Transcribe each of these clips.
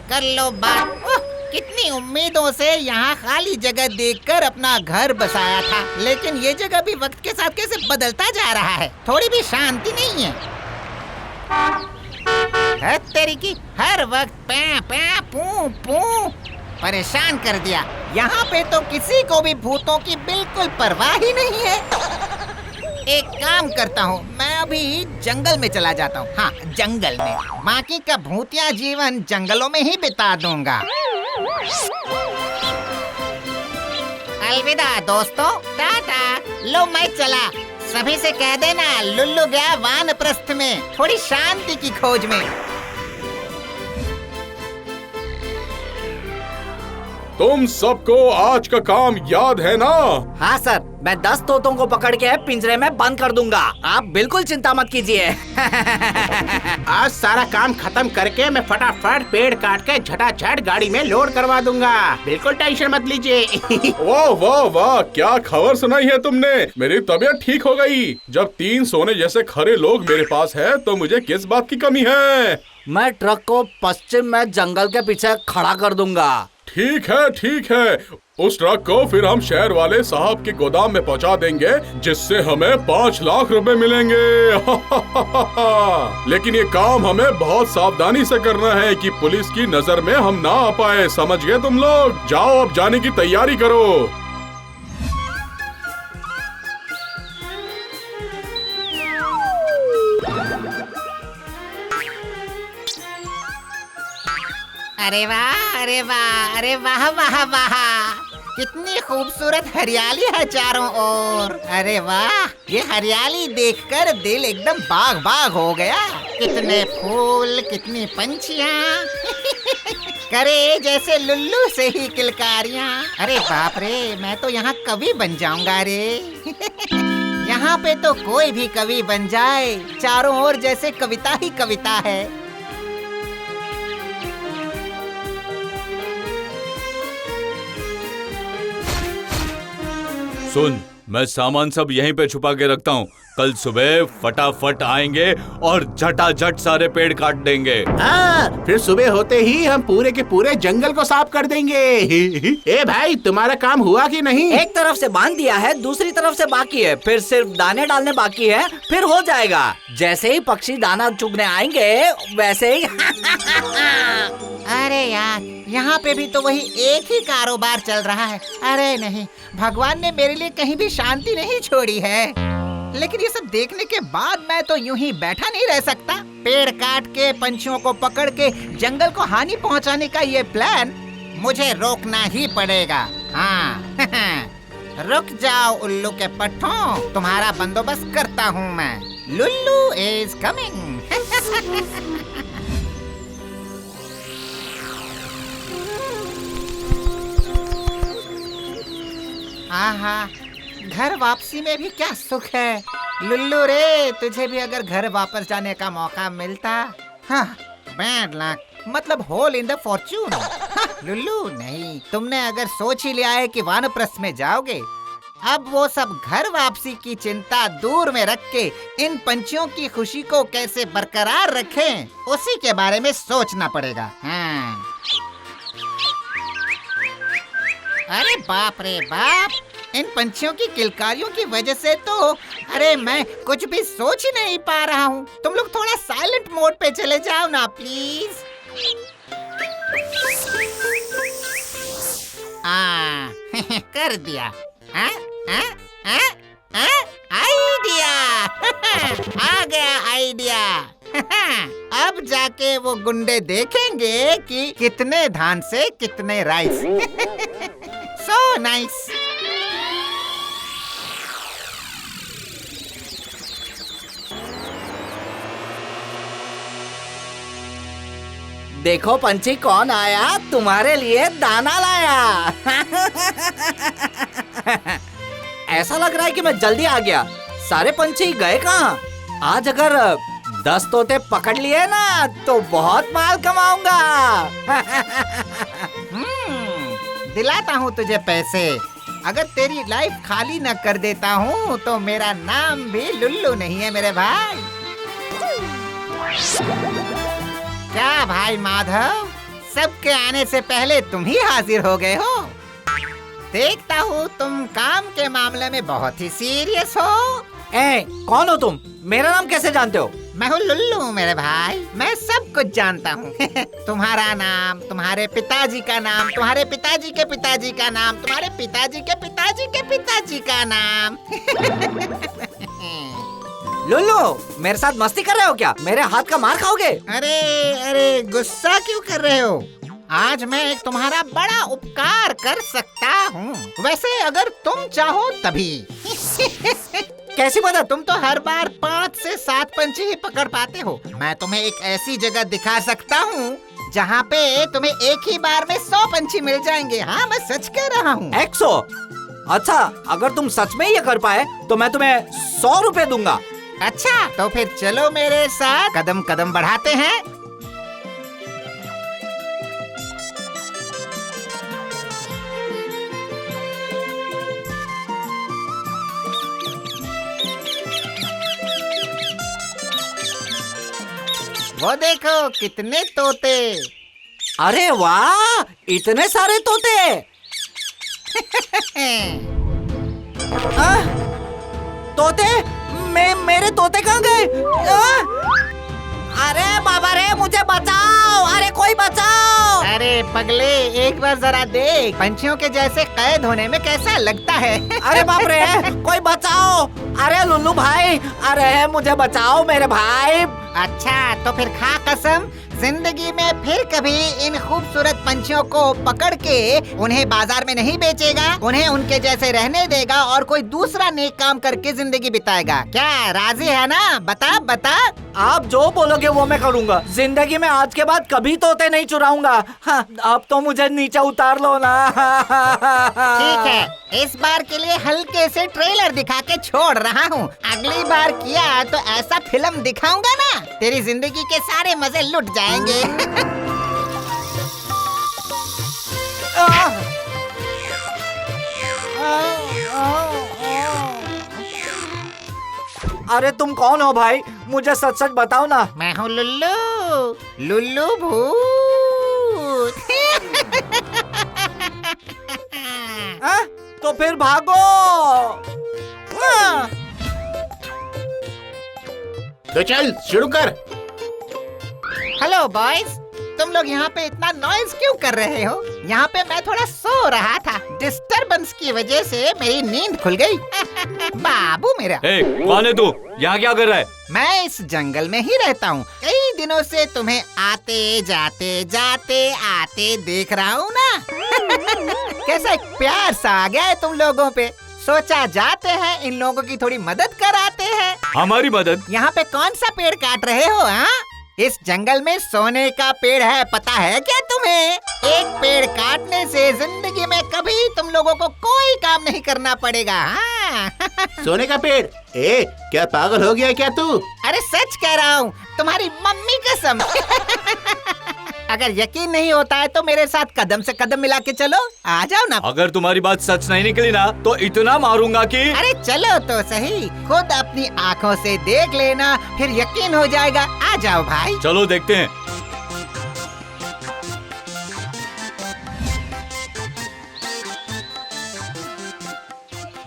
कर लो बात। कितनी उम्मीदों से यहाँ खाली जगह देखकर अपना घर बसाया था, लेकिन ये जगह भी वक्त के साथ कैसे बदलता जा रहा है। थोड़ी भी शांति नहीं है। तेरी की हर वक्त पै पै पू पू परेशान कर दिया। यहाँ पे तो किसी को भी भूतों की बिल्कुल परवाह ही नहीं है। एक काम करता हूँ, मैं अभी जंगल में चला जाता हूँ। हाँ, जंगल में। बाकी का भूतिया जीवन जंगलों में ही बिता दूंगा। अलविदा दोस्तों, टाटा। लो मैं चला। सभी से कह देना लुल्लू गया वानप्रस्थ में, थोड़ी शांति की खोज में। तुम सबको आज का काम याद है ना? हाँ सर, मैं 10 तोतों को पकड़ के पिंजरे में बंद कर दूंगा। आप बिल्कुल चिंता मत कीजिए। आज सारा काम खत्म करके मैं फटाफट पेड़ काट के झटाझट गाड़ी में लोड करवा दूंगा। बिल्कुल टेंशन मत लीजिए। वाह वाह वाह, क्या खबर सुनाई है तुमने। मेरी तबीयत ठीक हो गई। जब 3 सोने जैसे खरे लोग मेरे पास है तो मुझे किस बात की कमी है। मैं ट्रक को पश्चिम में जंगल के पीछे खड़ा कर दूंगा। ठीक है। उस ट्रक को फिर हम शहर वाले साहब के गोदाम में पहुंचा देंगे, जिससे हमें 5 लाख रुपए मिलेंगे। लेकिन ये काम हमें बहुत सावधानी से करना है कि पुलिस की नजर में हम ना आ पाए। समझ गए तुम लोग? जाओ अब जाने की तैयारी करो। अरे वाह, अरे वाह, अरे वाह वाह वाह, कितनी खूबसूरत हरियाली है चारों ओर। अरे वाह, ये हरियाली देखकर दिल एकदम बाग बाग हो गया। कितने फूल, कितनी पंछियाँ। करे जैसे लुल्लू से ही किलकारियाँ। अरे बाप रे, मैं तो यहाँ कवि बन जाऊंगा रे। यहाँ पे तो कोई भी कवि बन जाए, चारों ओर जैसे कविता ही कविता है। सुन, मैं सामान सब यहीं पे छुपा के रखता हूँ। कल सुबह फटाफट आएंगे और झटाझट सारे पेड़ काट देंगे। हाँ, फिर सुबह होते ही हम पूरे के पूरे जंगल को साफ कर देंगे। ए भाई, तुम्हारा काम हुआ कि नहीं? एक तरफ से बांध दिया है, दूसरी तरफ से बाकी है। फिर सिर्फ दाने डालने बाकी है, फिर हो जाएगा। जैसे ही पक्षी दाना चुगने आएंगे वैसे ही। अरे यार, यहाँ पे भी तो वही एक ही कारोबार चल रहा है। अरे नहीं, भगवान ने मेरे लिए कहीं भी शांति नहीं छोड़ी है। लेकिन ये सब देखने के बाद मैं तो यूं ही बैठा नहीं रह सकता। पेड़ काट के, पंछियों को पकड़ के जंगल को हानि पहुंचाने का ये प्लान मुझे रोकना ही पड़ेगा। हाँ। रुक जाओ उल्लू के पट्टों, तुम्हारा बंदोबस्त करता हूँ मैं। Lulu is coming. आहा, घर वापसी में भी क्या सुख है। लुल्लू रे, तुझे भी अगर घर वापस जाने का मौका मिलता। हाँ, बैड लक, मतलब whole in the Fortune. Lulu नहीं, तुमने अगर सोच ही लिया है कि वानप्रस्थ में जाओगे, अब वो सब घर वापसी की चिंता दूर में रख के इन पंछियों की खुशी को कैसे बरकरार रखें, उसी के बारे में सोचना पड़ेगा। हाँ। अरे बाप रे बाप, इन पंछियों की किलकारियों की वजह से तो अरे मैं कुछ भी सोच ही नहीं पा रहा हूँ। तुम लोग थोड़ा साइलेंट मोड पे चले जाओ ना प्लीज। कर दिया। आइडिया। आ गया आइडिया। अब जाके वो गुंडे देखेंगे कि कितने धान से कितने राइस। So nice. देखो पंछी, कौन आया, तुम्हारे लिए दाना लाया। ऐसा लग रहा है कि मैं जल्दी आ गया। सारे पंछी गए कहाँ? आज अगर 10 तोते पकड़ लिए ना तो बहुत माल कमाऊंगा। दिलाता हूँ तुझे पैसे। अगर तेरी लाइफ खाली न कर देता हूँ तो मेरा नाम भी लुल्लू नहीं है मेरे भाई। क्या भाई माधव, सबके आने से पहले तुम ही हाजिर हो गए हो। देखता हूँ तुम काम के मामले में बहुत ही सीरियस हो। कौन हो तुम? मेरा नाम कैसे जानते हो? मैं हूँ लुल्लू मेरे भाई, मैं सब कुछ जानता हूँ। तुम्हारा नाम, तुम्हारे पिताजी का नाम, तुम्हारे पिताजी के पिताजी का नाम, तुम्हारे पिताजी के पिताजी के पिताजी का नाम। लुल्लू, मेरे साथ मस्ती कर रहे हो क्या? मेरे हाथ का मार खाओगे? अरे अरे गुस्सा क्यों कर रहे हो? आज मैं एक तुम्हारा बड़ा उपकार कर सकता हूँ। वैसे अगर तुम चाहो तभी। कैसी मदद? तुम तो हर बार 5 से 7 पंछी ही पकड़ पाते हो। मैं तुम्हें एक ऐसी जगह दिखा सकता हूँ जहाँ पे तुम्हें एक ही बार में 100 पंछी मिल जाएंगे। हाँ, मैं सच कह रहा हूँ। 100? अच्छा, अगर तुम सच में ये कर पाए तो मैं तुम्हें 100 रुपए दूंगा। अच्छा, तो फिर चलो मेरे साथ, कदम कदम बढ़ाते हैं। वो देखो कितने तोते। अरे वाह, इतने सारे तोते। तोते? मेरे तोते कहाँ गए? अरे बाबा रे, मुझे बचाओ! अरे कोई बचाओ! अरे पगले, एक बार जरा देख पंछियों के जैसे कैद होने में कैसा लगता है। अरे बाप रे, कोई बचाओ! अरे लुल्लू भाई, अरे मुझे बचाओ मेरे भाई। अच्छा, तो फिर खा कसम, जिंदगी में फिर कभी इन खूबसूरत पंछियों को पकड़ के उन्हें बाजार में नहीं बेचेगा, उन्हें उनके जैसे रहने देगा और कोई दूसरा नेक काम करके जिंदगी बिताएगा। क्या राजी है ना? बता बता। आप जो बोलोगे वो मैं करूँगा। जिंदगी में आज के बाद कभी तोते नहीं चुराऊंगा। हाँ, अब तो मुझे नीचे उतार लो ना। ठीक है, इस बार के लिए हल्के से ट्रेलर दिखा के छोड़ रहा हूँ। अगली बार किया तो ऐसा फिल्म दिखाऊंगा ना, तेरी जिंदगी के सारे मजे लुट जाएंगे। अरे तुम कौन हो भाई? मुझे सच सच बताओ ना। मैं हूँ लुल्लू, लुल्लू भूत। तो फिर भागो। तो चल शुरू कर। हेलो बॉयज, तुम लोग यहाँ पे इतना नॉइज क्यों कर रहे हो? यहाँ पे मैं थोड़ा सो रहा था, डिस्टरबेंस की वजह से मेरी नींद खुल गई। बाबू मेरा। ए, कौन है तू? यहाँ क्या कर रहा है? मैं इस जंगल में ही रहता हूँ। कई दिनों से तुम्हें आते आते देख रहा हूँ ना। कैसा एक प्यार सा आ गया है तुम लोगों पे। सोचा जाते हैं इन लोगों की थोड़ी मदद कराते हैं। हमारी मदद? यहाँ पे कौन सा पेड़ काट रहे हो? हाँ, इस जंगल में सोने का पेड़ है, पता है क्या तुम्हें? एक पेड़ काटने से जिंदगी में कभी तुम लोगों को कोई काम नहीं करना पड़ेगा। हाँ। सोने का पेड़? ए, क्या पागल हो गया क्या तू? अरे सच कह रहा हूँ, तुम्हारी मम्मी कसम। अगर यकीन नहीं होता है तो मेरे साथ कदम से कदम मिला के चलो। आ जाओ ना। अगर तुम्हारी बात सच नहीं निकली ना तो इतना मारूंगा कि। अरे चलो तो सही, खुद अपनी आँखों से देख लेना, फिर यकीन हो जाएगा। आ जाओ भाई। चलो देखते हैं।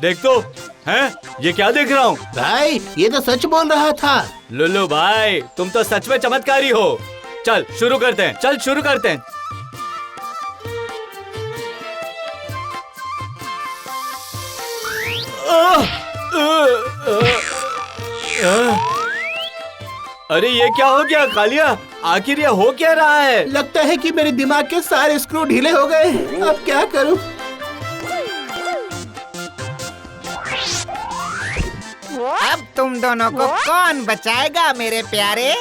देख तो, हैं? ये क्या देख रहा हूँ? भाई, ये तो सच बोल रहा था। लुल्लू भाई, तुम तो सच में चमत्कारी हो। चल शुरू करते हैं, चल शुरू करते हैं। अरे ये क्या हो गया कालिया? आखिर ये हो क्या रहा है? लगता है कि मेरे दिमाग के सारे स्क्रू ढीले हो गए। अब क्या करूं? अब तुम दोनों को कौन बचाएगा मेरे प्यारे?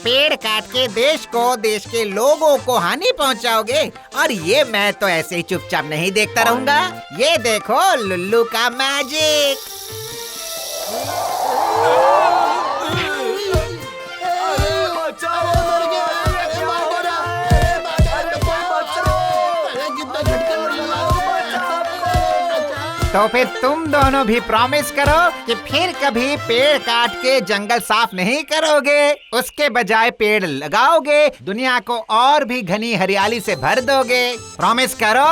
पेड़ काट के देश के लोगों को हानि पहुंचाओगे, और ये मैं तो ऐसे ही चुपचाप नहीं देखता रहूंगा। ये देखो लुल्लू का मैजिक। तो फिर तुम दोनों भी प्रॉमिस करो कि फिर कभी पेड़ काट के जंगल साफ नहीं करोगे, उसके बजाय पेड़ लगाओगे, दुनिया को और भी घनी हरियाली से भर दोगे। प्रॉमिस करो।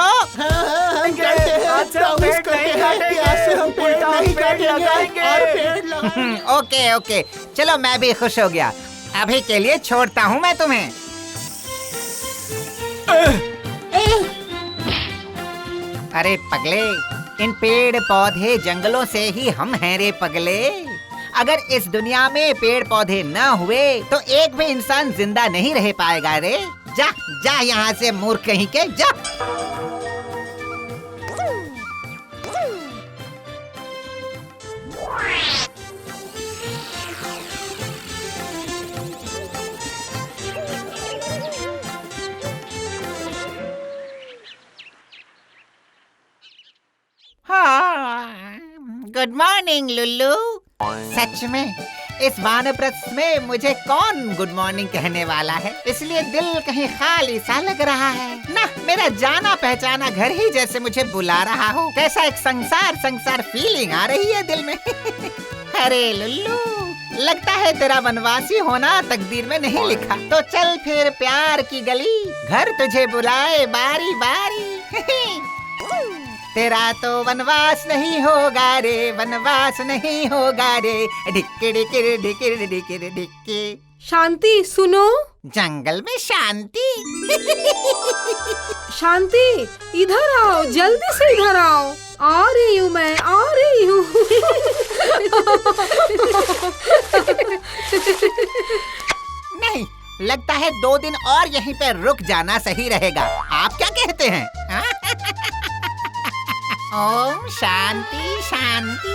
ओके ओके, चलो मैं भी खुश हो गया। अभी के लिए छोड़ता हूँ मैं तुम्हें। अरे पगले, इन पेड़ पौधे जंगलों से ही हम हैं रे पगले। अगर इस दुनिया में पेड़ पौधे न हुए तो एक भी इंसान जिंदा नहीं रह पाएगा रे। जा जा यहाँ से मूर्ख कहीं के, जा। Good morning Lulu. सच में इस वानप्रस्थ में मुझे कौन गुड मॉर्निंग कहने वाला है, इसलिए दिल कहीं खाली सा लग रहा है ना। मेरा जाना पहचाना घर ही जैसे मुझे बुला रहा हो। कैसा एक संसार फीलिंग आ रही है दिल में। अरे लुल्लू, लगता है तेरा वनवासी होना तकदीर में नहीं लिखा। तो चल फिर प्यार की गली, घर तुझे बुलाए बारी बारी। तेरा तो वनवास नहीं होगा रे, वनवास नहीं होगा रे। ढिक्के ढिक्के ढिक्के ढिक्के ढिक्के। शांति सुनो। जंगल में शांति। शांति इधर आओ, जल्दी से इधर आओ। आ रही हूँ मैं, आ रही हूँ। नहीं, लगता है 2 दिन और यहीं पे रुक जाना सही रहेगा। आप क्या कहते हैं? ओम शांति शांति।